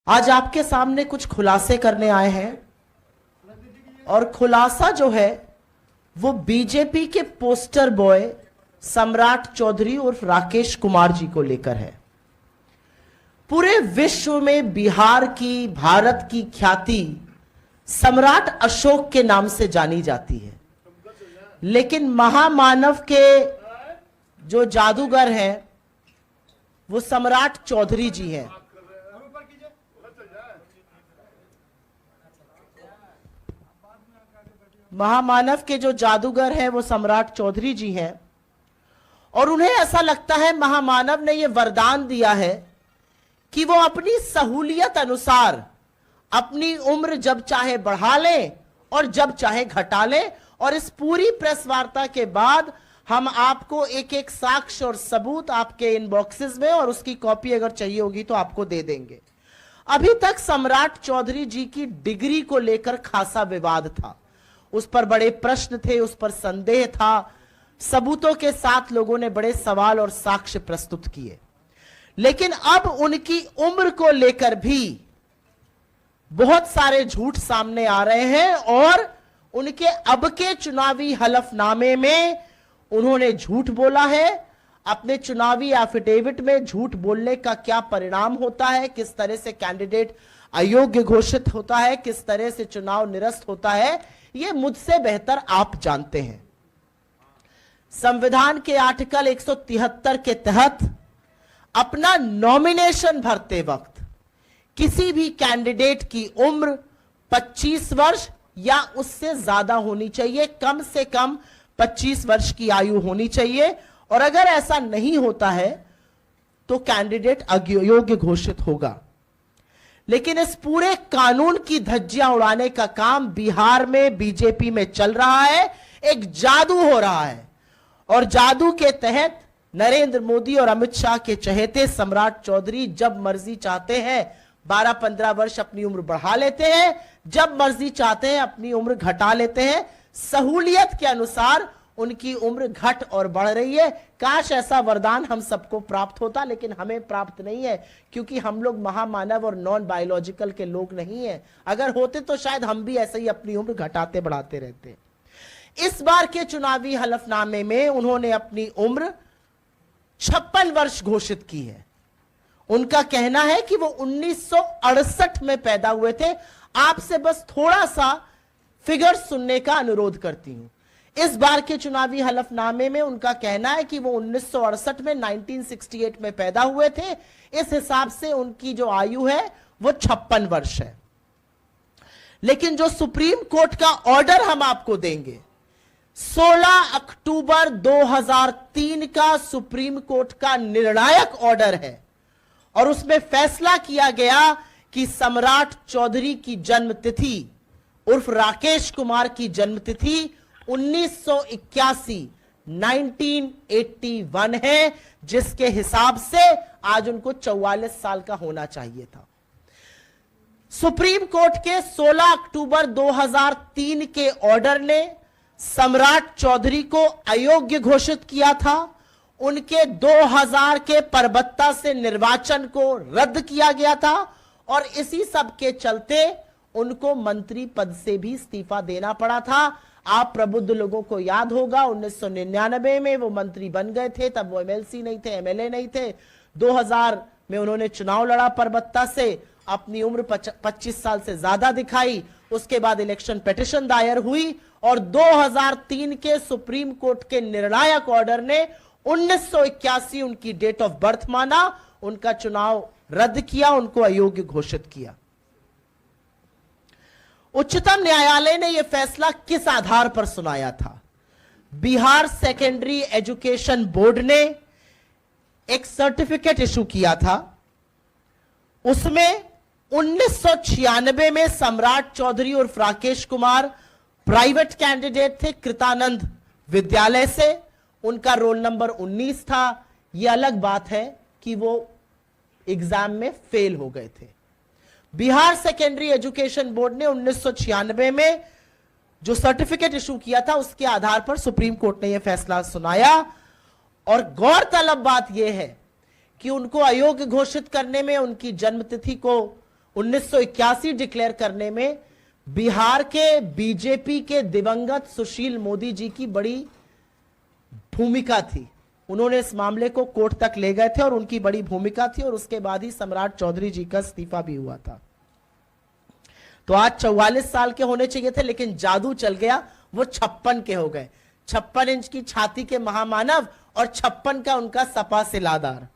आज आपके सामने कुछ खुलासे करने आए हैं और खुलासा जो है वो बीजेपी के पोस्टर बॉय सम्राट चौधरी उर्फ राकेश कुमार जी को लेकर है। पूरे विश्व में बिहार की, भारत की ख्याति सम्राट अशोक के नाम से जानी जाती है, लेकिन महामानव के जो जादूगर हैं वो सम्राट चौधरी जी हैं। महामानव के जो जादूगर हैं वो सम्राट चौधरी जी हैं और उन्हें ऐसा लगता है महामानव ने यह वरदान दिया है कि वो अपनी सहूलियत अनुसार अपनी उम्र जब चाहे बढ़ा लें और जब चाहे घटा लें। और इस पूरी प्रेस वार्ता के बाद हम आपको एक एक साक्ष्य और सबूत आपके इनबॉक्सेस में और उसकी कॉपी अगर चाहिए होगी तो आपको दे देंगे। अभी तक सम्राट चौधरी जी की डिग्री को लेकर खासा विवाद था, उस पर बड़े प्रश्न थे, उस पर संदेह था, सबूतों के साथ लोगों ने बड़े सवाल और साक्ष्य प्रस्तुत किए। लेकिन अब उनकी उम्र को लेकर भी बहुत सारे झूठ सामने आ रहे हैं और उनके अब के चुनावी हलफनामे में उन्होंने झूठ बोला है। अपने चुनावी एफिडेविट में झूठ बोलने का क्या परिणाम होता है, किस तरह से कैंडिडेट अयोग्य घोषित होता है, किस तरह से चुनाव निरस्त होता है, यह मुझसे बेहतर आप जानते हैं। संविधान के आर्टिकल 173 के तहत अपना नॉमिनेशन भरते वक्त किसी भी कैंडिडेट की उम्र 25 वर्ष या उससे ज्यादा होनी चाहिए, कम से कम 25 वर्ष की आयु होनी चाहिए। और अगर ऐसा नहीं होता है तो कैंडिडेट अयोग्य घोषित होगा। लेकिन इस पूरे कानून की धज्जियां उड़ाने का काम बिहार में बीजेपी में चल रहा है, एक जादू हो रहा है और जादू के तहत नरेंद्र मोदी और अमित शाह के चहेते सम्राट चौधरी जब मर्जी चाहते हैं 12-15 वर्ष अपनी उम्र बढ़ा लेते हैं, जब मर्जी चाहते हैं अपनी उम्र घटा लेते हैं। सहूलियत के अनुसार उनकी उम्र घट और बढ़ रही है। काश ऐसा वरदान हम सबको प्राप्त होता, लेकिन हमें प्राप्त नहीं है क्योंकि हम लोग महामानव और नॉन बायोलॉजिकल के लोग नहीं हैं। अगर होते तो शायद हम भी ऐसे ही अपनी उम्र घटाते बढ़ाते रहते। इस बार के चुनावी हलफनामे में उन्होंने अपनी उम्र 56 वर्ष घोषित की है। उनका कहना है कि वो 1968 में पैदा हुए थे। आपसे बस थोड़ा सा फिगर सुनने का अनुरोध करती हूं। इस बार के चुनावी हलफनामे में उनका कहना है कि वो 1968 में 1968 में पैदा हुए थे। इस हिसाब से उनकी जो आयु है वो 56 वर्ष है। लेकिन जो सुप्रीम कोर्ट का ऑर्डर हम आपको देंगे, 16 अक्टूबर 2003 का सुप्रीम कोर्ट का निर्णायक ऑर्डर है और उसमें फैसला किया गया कि सम्राट चौधरी की जन्मतिथि उर्फ राकेश कुमार की जन्मतिथि 1981 है, जिसके हिसाब से आज उनको 44 साल का होना चाहिए था। सुप्रीम कोर्ट के 16 अक्टूबर 2003 के ऑर्डर ने सम्राट चौधरी को अयोग्य घोषित किया था। उनके 2000 के परबत्ता से निर्वाचन को रद्द किया गया था और इसी सब के चलते उनको मंत्री पद से भी इस्तीफा देना पड़ा था। आप प्रबुद्ध लोगों को याद होगा 1999 में वो मंत्री बन गए थे, तब वो एमएलसी नहीं थे, एमएलए नहीं थे। 2000 में उन्होंने चुनाव लड़ा परबत्ता से, अपनी उम्र 25 साल से ज्यादा दिखाई। उसके बाद इलेक्शन पिटीशन दायर हुई और 2003 के सुप्रीम कोर्ट के निर्णायक ऑर्डर ने 1981 उनकी डेट ऑफ बर्थ माना, उनका चुनाव रद्द किया, उनको अयोग्य घोषित किया। उच्चतम न्यायालय ने यह फैसला किस आधार पर सुनाया था? बिहार सेकेंडरी एजुकेशन बोर्ड ने एक सर्टिफिकेट इशू किया था। उसमें 1996 में सम्राट चौधरी और राकेश कुमार प्राइवेट कैंडिडेट थे कृतानंद विद्यालय से। उनका रोल नंबर 19 था। यह अलग बात है कि वो एग्जाम में फेल हो गए थे। बिहार सेकेंडरी एजुकेशन बोर्ड ने 1996 में जो सर्टिफिकेट इशू किया था उसके आधार पर सुप्रीम कोर्ट ने यह फैसला सुनाया। और गौरतलब बात यह है कि उनको अयोग्य घोषित करने में, उनकी जन्मतिथि को 1981 डिक्लेयर करने में बिहार के बीजेपी के दिवंगत सुशील मोदी जी की बड़ी भूमिका थी। उन्होंने इस मामले को कोर्ट तक ले गए थे और उनकी बड़ी भूमिका थी, और उसके बाद ही सम्राट चौधरी जी का इस्तीफा भी हुआ था। तो आज 44 साल के होने चाहिए थे, लेकिन जादू चल गया, वो 56 के हो गए। 56 इंच की छाती के महामानव और 56 का उनका सपा सिलादार।